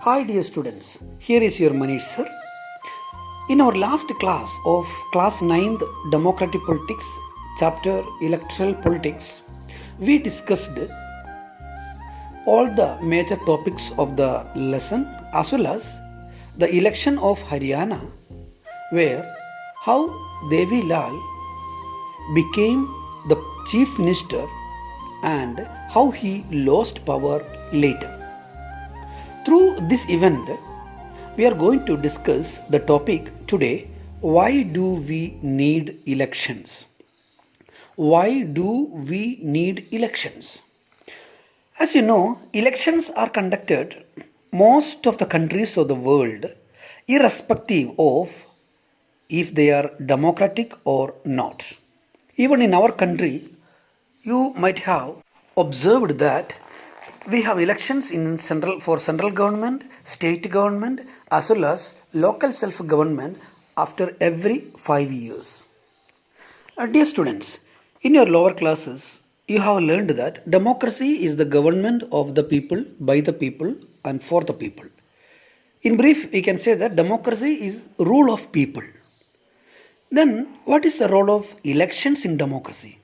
Hi dear students, here is your Maneesh sir. In our last class of class 9th Democratic Politics, chapter Electoral Politics, we discussed all the major topics of the lesson as well as the election of Haryana, where how Devi Lal became the chief minister and how he lost power later. Through this event, we are going to discuss the topic today: why do we need elections? Why do we need elections? As you know, elections are conducted most of the countries of the world, irrespective of if they are democratic or not. Even in our country, you might have observed that we have elections in central government, state government, as well as local self-government after every 5 years. Dear students, in your lower classes, you have learned that democracy is the government of the people, by the people, and for the people. In brief, we can say that democracy is rule of people. Then, what is the role of elections in democracy?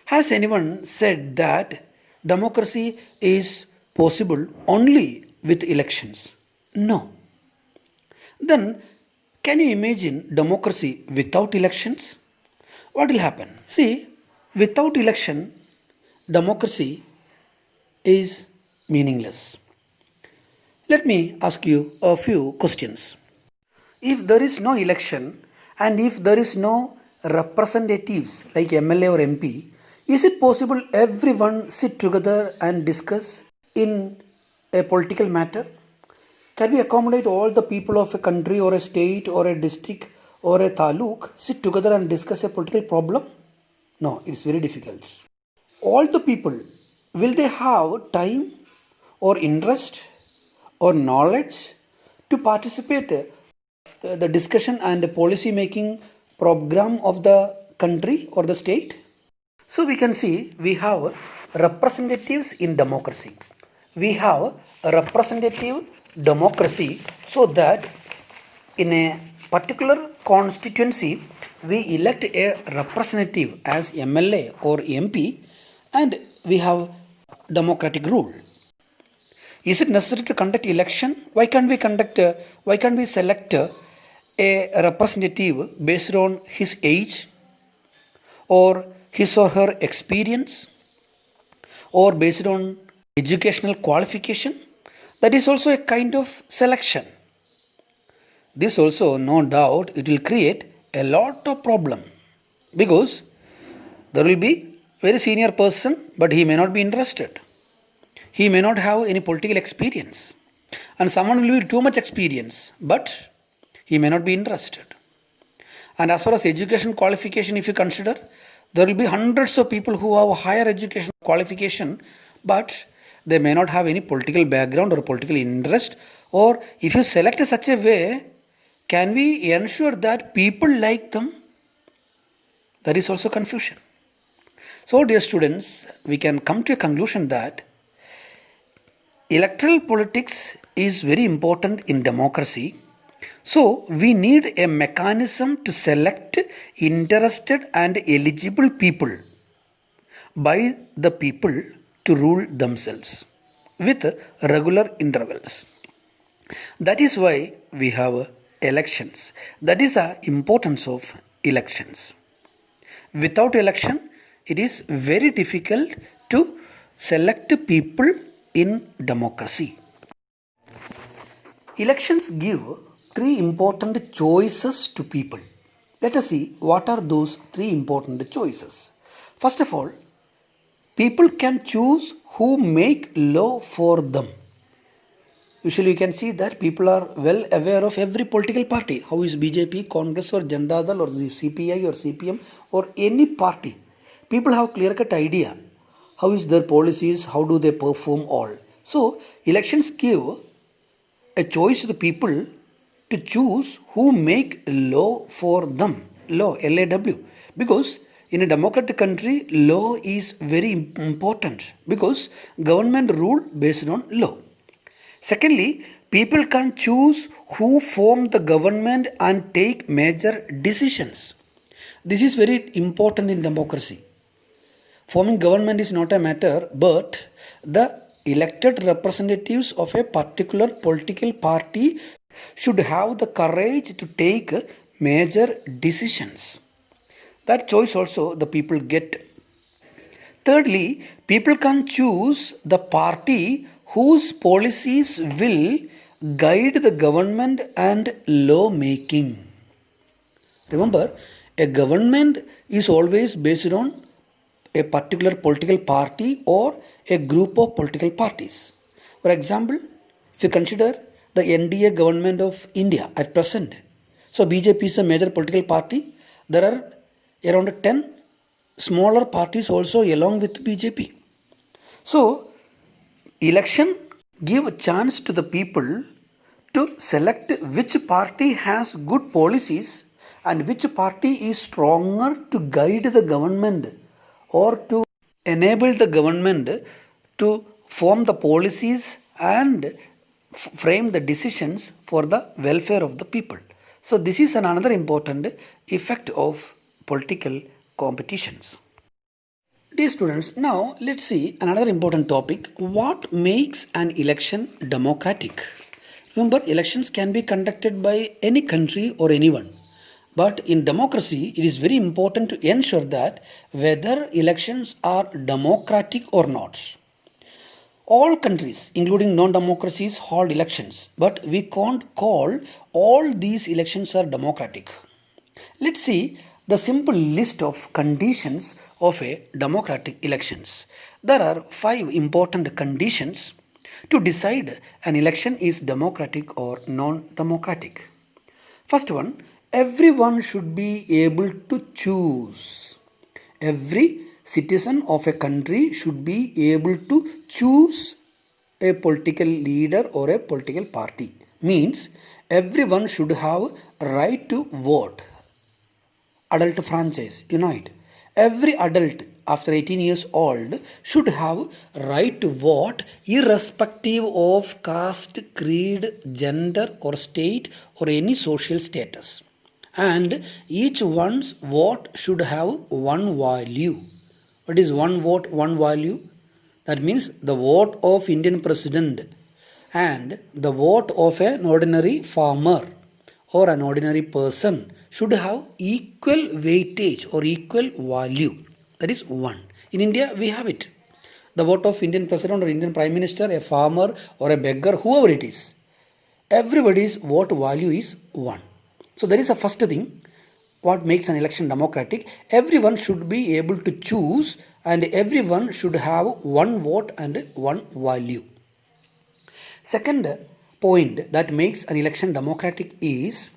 Has anyone said that democracy is possible only with elections? No. Then, can you imagine democracy without elections? What will happen? See, without election, democracy is meaningless. Let me ask you a few questions. If there is no election and if there is no representatives like MLA or MP, is it possible everyone sit together and discuss in a political matter? Can we accommodate all the people of a country or a state or a district or a taluk sit together and discuss a political problem? No, it's very difficult. All the people, will they have time or interest or knowledge to participate the discussion and the policy making program of the country or the state? So we can see we have representatives in democracy. We have a representative democracy so that in a particular constituency we elect a representative as MLA or MP and we have democratic rule. Is it necessary to conduct election? Why can't we select a representative based on his age or his or her experience or based on educational qualification? That is also a kind of selection. This also, no doubt, it will create a lot of problem because there will be very senior person but he may not be interested. He may not have any political experience, and someone will be too much experience but he may not be interested. And as far as education qualification, if you consider, there will be hundreds of people who have higher education qualification but they may not have any political background or political interest. Or if you select such a way, can we ensure that people like them? That is also confusion. So dear students, we can come to a conclusion that electoral politics is very important in democracy. So we need a mechanism to select interested and eligible people by the people to rule themselves with regular intervals. That is why we have elections. That is the importance of elections. Without election, it is very difficult to select people in democracy. Elections give three important choices to people. Let us see what are those three important choices. First of all, people can choose who make law for them. Usually you can see that people are well aware of every political party. How is BJP, Congress or Janata Dal or the CPI or CPM or any party. People have clear-cut idea. How is their policies, how do they perform all. So elections give a choice to the people to choose who make law for them. Law, L-A-W. Because in a democratic country, law is very important because government rule based on law. Secondly, people can choose who form the government and take major decisions. This is very important in democracy. Forming government is not a matter, but the elected representatives of a particular political party should have the courage to take major decisions. That choice also the people get. Thirdly, people can choose the party whose policies will guide the government and law making. Remember, a government is always based on a particular political party or a group of political parties. For example, if you consider the NDA government of India at present, so BJP is a major political party. There are around 10 smaller parties also along with BJP. So, election give a chance to the people to select which party has good policies and which party is stronger to guide the government or to enable the government to form the policies and frame the decisions for the welfare of the people. So this is another important effect of political competitions. Dear students, now let's see another important topic. What makes an election democratic? Remember, elections can be conducted by any country or anyone. But in democracy, it is very important to ensure that whether elections are democratic or not. All countries, including non-democracies, hold elections, but we can't call all these elections are democratic. Let's see the simple list of conditions of a democratic elections. There are 5 important conditions to decide an election is democratic or non-democratic. First one, everyone should be able to choose. Every citizen of a country should be able to choose a political leader or a political party. Means everyone should have right to vote. Adult franchise, unite. Every adult after 18 years old should have right to vote irrespective of caste, creed, gender or state or any social status. And each one's vote should have one value. What is one vote, one value? That means the vote of Indian President and the vote of an ordinary farmer or an ordinary person should have equal weightage or equal value. That is one. In India, we have it. The vote of Indian President or Indian Prime Minister, a farmer or a beggar, whoever it is, everybody's vote value is one. So that is the first thing. What makes an election democratic? Everyone should be able to choose and everyone should have one vote and one value. Second point that makes an election democratic is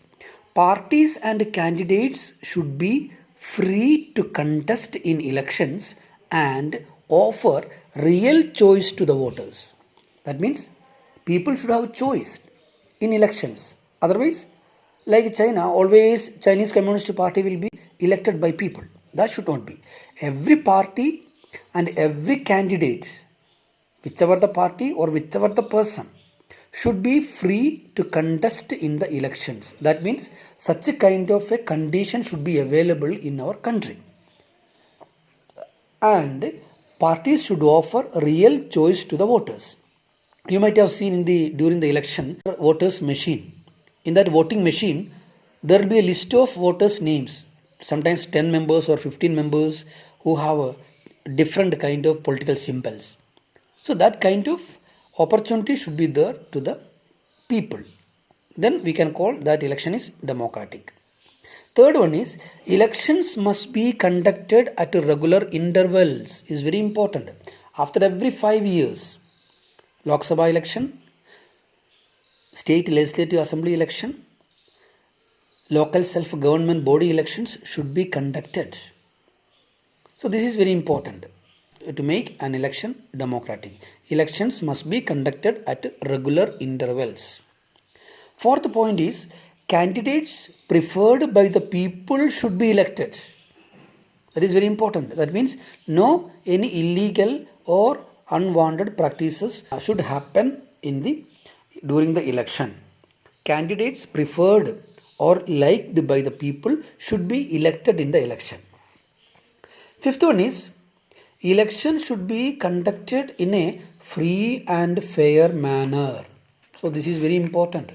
parties and candidates should be free to contest in elections and offer real choice to the voters. That means people should have choice in elections. Otherwise, like China, always Chinese Communist Party will be elected by people. That should not be. Every party and every candidate, whichever the party or whichever the person, should be free to contest in the elections. That means such a kind of a condition should be available in our country. And parties should offer real choice to the voters. You might have seen during the election voters machine. In that voting machine, there will be a list of voters' names. Sometimes 10 members or 15 members who have a different kind of political symbols. So that kind of opportunity should be there to the people. Then we can call that election is democratic. Third one is elections must be conducted at regular intervals. Is very important. After every 5 years, Lok Sabha election, state legislative assembly election, local self-government body elections should be conducted. So this is very important to make an election democratic. Elections must be conducted at regular intervals. Fourth point is candidates preferred by the people should be elected. That is very important. That means no any illegal or unwanted practices should happen in the during the election. Candidates preferred or liked by the people should be elected in the election. Fifth one is election should be conducted in a free and fair manner. So this is very important.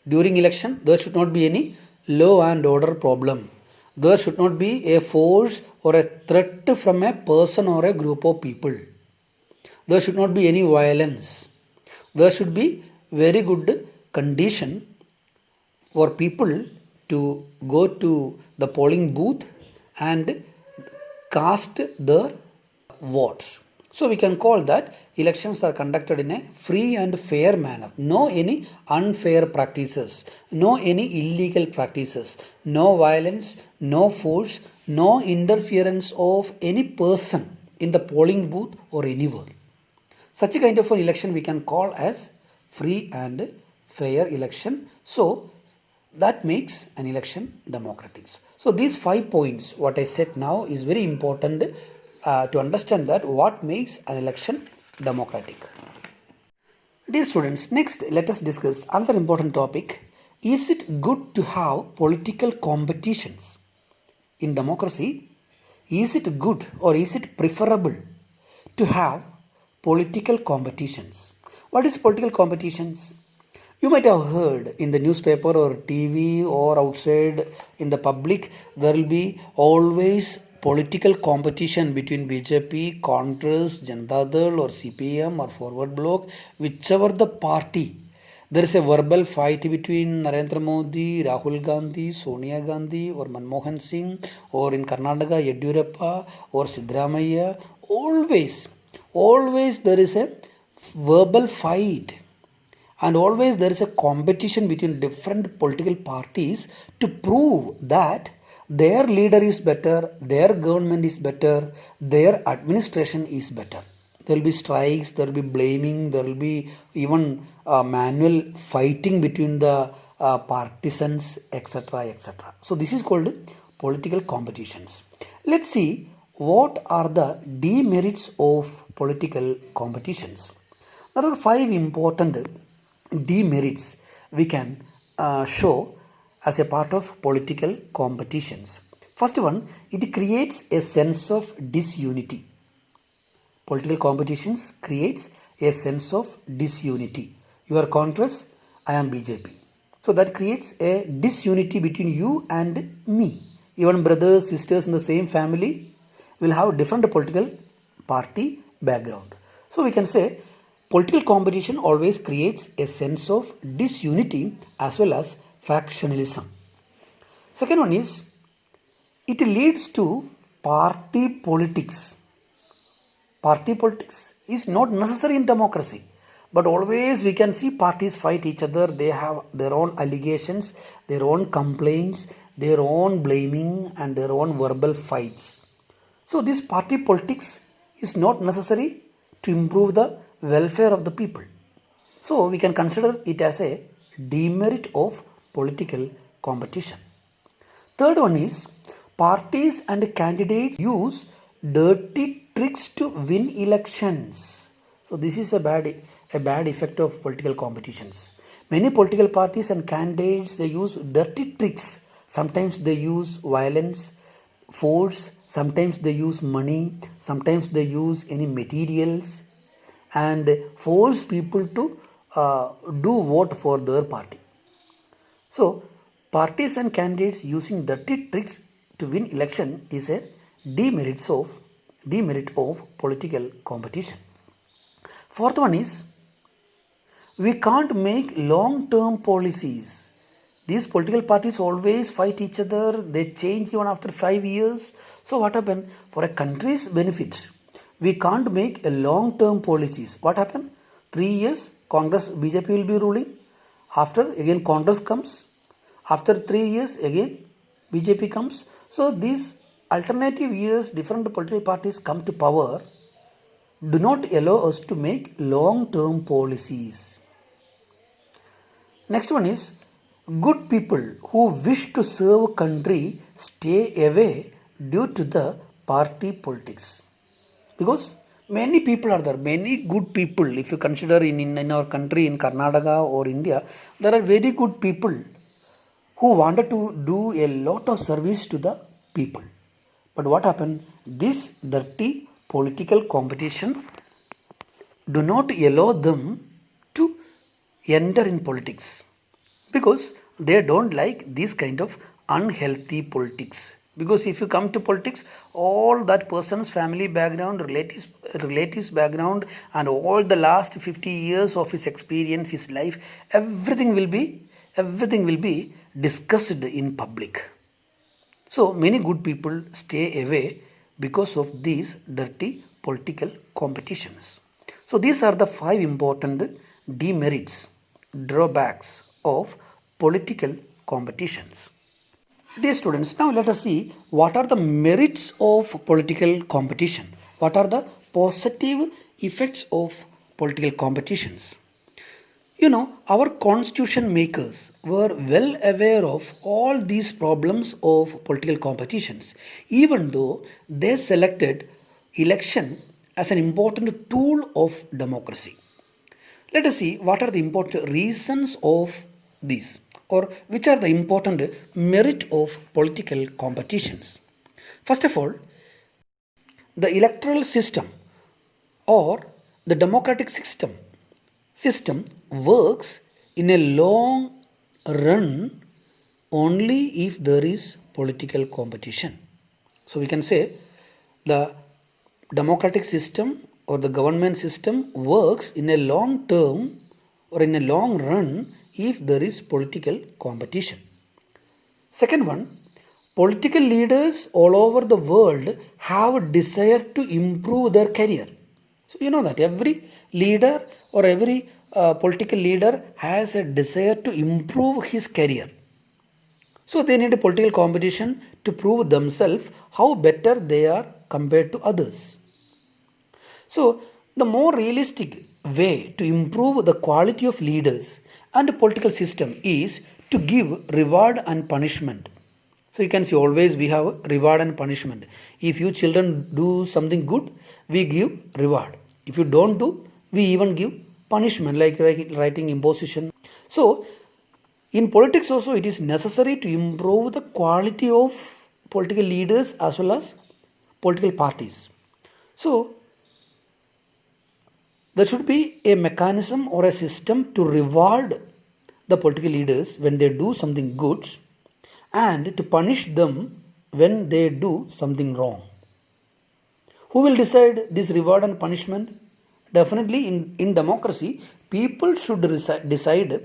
During election, there should not be any law and order problem. There should not be a force or a threat from a person or a group of people. There should not be any violence. There should be very good condition for people to go to the polling booth and cast their votes. So we can call that elections are conducted in a free and fair manner. No any unfair practices, no any illegal practices, no violence, no force, no interference of any person in the polling booth or anywhere. Such a kind of an election we can call as free and fair election. So that makes an election democratic. So these 5 points what I said now is very important to understand that what makes an election democratic. Dear students, next let us discuss another important topic. Is it good to have political competitions? In democracy, is it good or is it preferable to have political competitions? What is political competitions? You might have heard in the newspaper or TV or outside in the public, there will be always political competition between BJP, Congress, Janata Dal or CPM or Forward Bloc, whichever the party. There is a verbal fight between Narendra Modi, Rahul Gandhi, Sonia Gandhi or Manmohan Singh, or in Karnataka Yediyurappa or Siddaramaiah. Always there is a verbal fight. And always there is a competition between different political parties to prove that their leader is better, their government is better, their administration is better. There will be strikes, there will be blaming, there will be even manual fighting between the partisans, etc. etc. So this is called political competitions. Let's see what are the demerits of political competitions. There are 5 important demerits we can show as a part of political competitions. First one, it creates a sense of disunity. Political competitions creates a sense of disunity. You are Congress, I am BJP. So that creates a disunity between you and me. Even brothers, sisters in the same family will have different political party background. So we can say political competition always creates a sense of disunity as well as factionalism. Second one is, it leads to party politics. Party politics is not necessary in democracy, but always we can see parties fight each other. They have their own allegations, their own complaints, their own blaming and their own verbal fights. So this party politics is not necessary to improve the welfare of the people. So we can consider it as a demerit of political competition. Third one is, parties and candidates use dirty tricks to win elections. So this is a bad effect of political competitions. Many political parties and candidates, they use dirty tricks. Sometimes they use violence, force, sometimes they use money, sometimes they use any materials and force people to do vote for their party. So parties and candidates using dirty tricks to win election is a demerit of political competition. Fourth one is, we can't make long-term policies. These political parties always fight each other. They change even after 5 years. So what happened? For a country's benefit, we can't make a long-term policies. What happened? 3 years, Congress, BJP will be ruling. After, again Congress comes. After 3 years, again BJP comes. So these alternative years, different political parties come to power, do not allow us to make long-term policies. Next one is, good people who wish to serve country stay away due to the party politics. Because Many people are there, many good people. If you consider in our country, in Karnataka or India, there are very good people who wanted to do a lot of service to the people. But what happened? This dirty political competition do not allow them to enter in politics because they don't like this kind of unhealthy politics. Because if you come to politics, all that person's family background, relatives background, and all the last 50 years of his experience, his life, everything will be discussed in public. So many good people stay away because of these dirty political competitions. So these are the 5 important demerits, drawbacks of political competitions. Dear students, now let us see what are the merits of political competition. What are the positive effects of political competitions? Our constitution makers were well aware of all these problems of political competitions, even though they selected election as an important tool of democracy. Let us see what are the important reasons of these, or which are the important merit of political competitions. First of all, the electoral system or the democratic system works in a long run only if there is political competition. So we can say the democratic system or the government system works in a long term or in a long run if there is political competition. Second one, political leaders all over the world have a desire to improve their career. So you know that every leader or every political leader has a desire to improve his career. So they need a political competition to prove themselves how better they are compared to others. So the more realistic way to improve the quality of leaders and political system is to give reward and punishment. So you can see always we have reward and punishment. If you children do something good, we give reward. If you don't do, we even give punishment like writing imposition. So in politics also it is necessary to improve the quality of political leaders as well as political parties. So there should be a mechanism or a system to reward the political leaders when they do something good and to punish them when they do something wrong. Who will decide this reward and punishment? Definitely in democracy, people should decide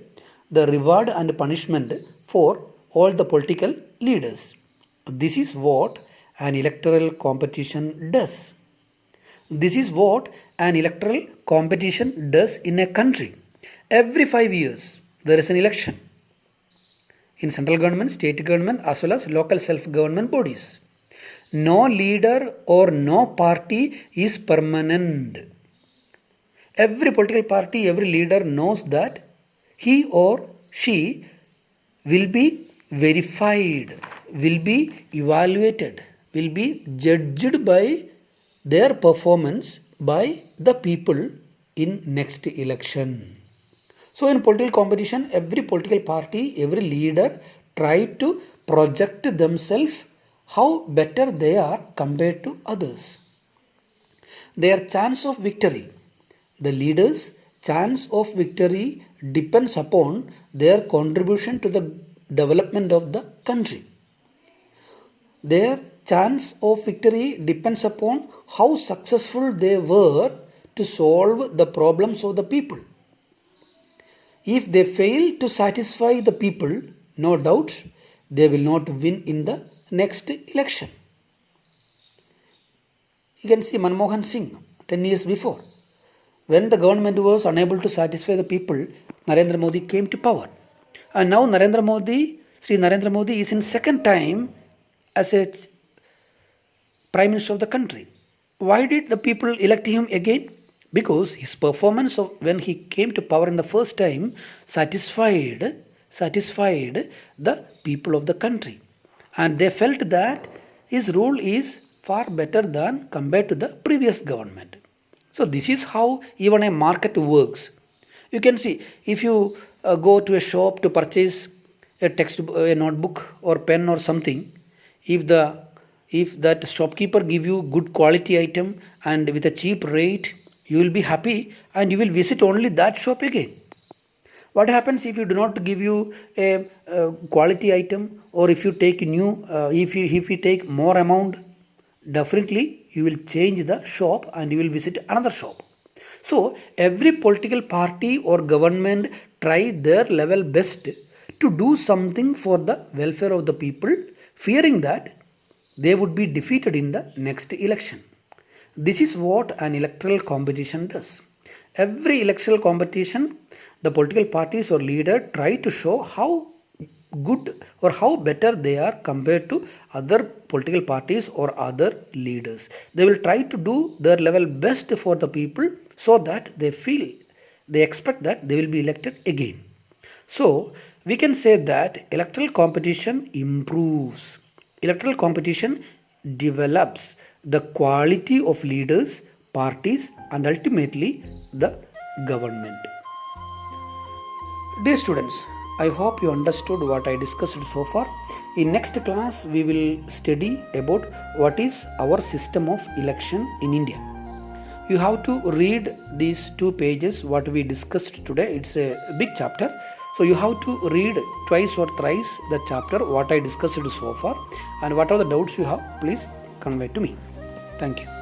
the reward and punishment for all the political leaders. This is what an electoral competition does. This is what an electoral competition does in a country. Every 5 years, there is an election in central government, state government, as well as local self-government bodies. No leader or no party is permanent. Every political party, every leader knows that he or she will be verified, will be evaluated, will be judged by their performance by the people in next election. So in political competition, every political party, every leader try to project themselves how better they are compared to others. Their chance of victory, the leaders' chance of victory depends upon their contribution to the development of the country. Their chance of victory depends upon how successful they were to solve the problems of the people. If they fail to satisfy the people, no doubt they will not win in the next election. You can see Manmohan Singh 10 years before. When the government was unable to satisfy the people, Narendra Modi came to power. And now Sri Narendra Modi is in second time as a Prime Minister of the country. Why did the people elect him again? Because his performance when he came to power in the first time satisfied the people of the country. And they felt that his rule is far better than compared to the previous government. So this is how even a market works. You can see if you go to a shop to purchase a a notebook or pen or something, if the if that shopkeeper give you good quality item and with a cheap rate, you will be happy and you will visit only that shop again. What happens if you do not give you a quality item, or if you take new if you take more amount, definitely you will change the shop and you will visit another shop. So every political party or government try their level best to do something for the welfare of the people, fearing that they would be defeated in the next election. This is what an electoral competition does. Every electoral competition, the political parties or leader try to show how good or how better they are compared to other political parties or other leaders. They will try to do their level best for the people so that they expect that they will be elected again. So we can say that electoral competition improves. Electoral competition develops the quality of leaders, parties, and ultimately the government. Dear students, I hope you understood what I discussed so far. In next class, we will study about what is our system of election in India. You have to read these 2 pages what we discussed today. It's a big chapter. So you have to read twice or thrice the chapter what I discussed so far, and what are the doubts you have, please convey to me. Thank you.